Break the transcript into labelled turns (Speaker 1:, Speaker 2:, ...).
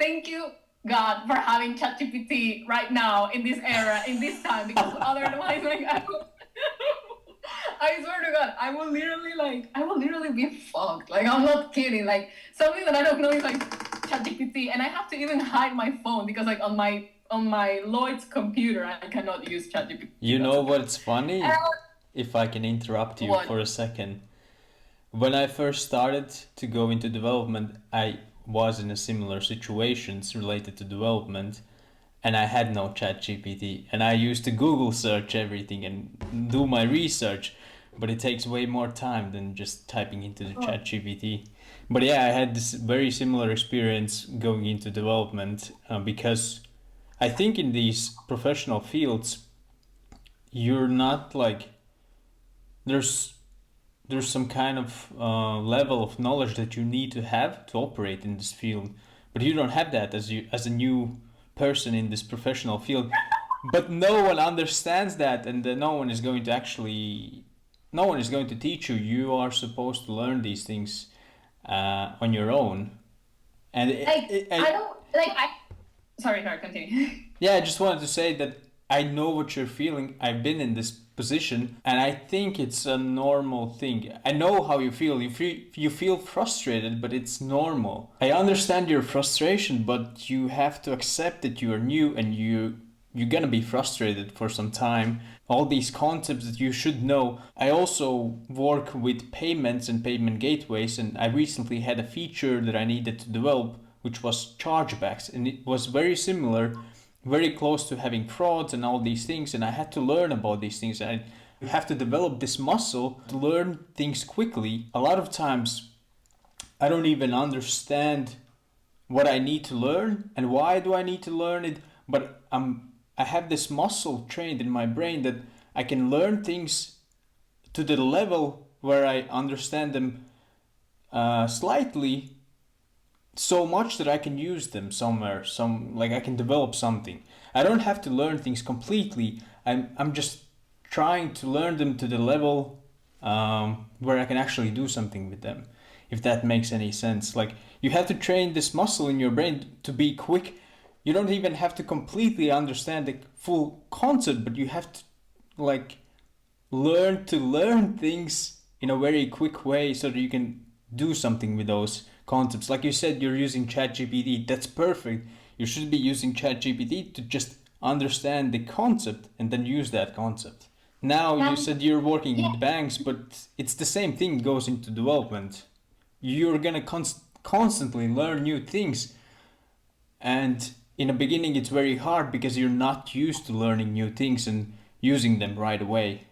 Speaker 1: thank you God for having ChatGPT right now in this era, in this time, because otherwise, like, I swear to God, I will literally be fucked. Like, I'm not kidding. Like, something that I don't know is like ChatGPT, and I have to even hide my phone because, like, on my Lloyd's computer, I cannot use ChatGPT.
Speaker 2: You know what's funny?
Speaker 1: And
Speaker 2: If I can interrupt you
Speaker 1: what?
Speaker 2: for a second. When I first started to go into development, I was in a similar situations related to development, and I had no chat GPT, and I used to Google search everything and do my research, but it takes way more time than just typing into the
Speaker 1: Oh,
Speaker 2: chat GPT. But yeah, I had this very similar experience going into development, because I think in these professional fields you're not like, there's there's some kind of level of knowledge that you need to have to operate in this field, but you don't have that as a new person in this professional field. But no one understands that, and no one is going to actually, no one is going to teach you. You are supposed to learn these things on your own. And
Speaker 1: like, I don't like I. Sorry, continue.
Speaker 2: yeah, I just wanted to say that I know what you're feeling. I've been in this position, and I think it's a normal thing. I know how you feel. You feel frustrated, but it's normal. I understand your frustration, but you have to accept that you are new and you're gonna be frustrated for some time. All these concepts that you should know. I also work with payments and payment gateways, and I recently had a feature that I needed to develop, which was chargebacks, and it was very similar, very close to having frauds and all these things. And I had to learn about these things. And you have to develop this muscle to learn things quickly. A lot of times, I don't even understand what I need to learn and why do I need to learn it, but I have this muscle trained in my brain that I can learn things to the level where I understand them slightly, so much that I can use them somewhere, some like I can develop something. I don't have to learn things completely. I'm just trying to learn them to the level where I can actually do something with them. If that makes any sense, like you have to train this muscle in your brain to be quick. You don't even have to completely understand the full concept, but you have to like learn to learn things in a very quick way so that you can do something with those concepts. Like you said, you're using ChatGPT. That's perfect. You should be using ChatGPT to just understand the concept and then use that concept. Now you
Speaker 1: Um,
Speaker 2: said you're working
Speaker 1: yeah,
Speaker 2: in banks, but it's the same thing goes into development. You're gonna constantly learn new things, and in the beginning it's very hard because you're not used to learning new things and using them right away.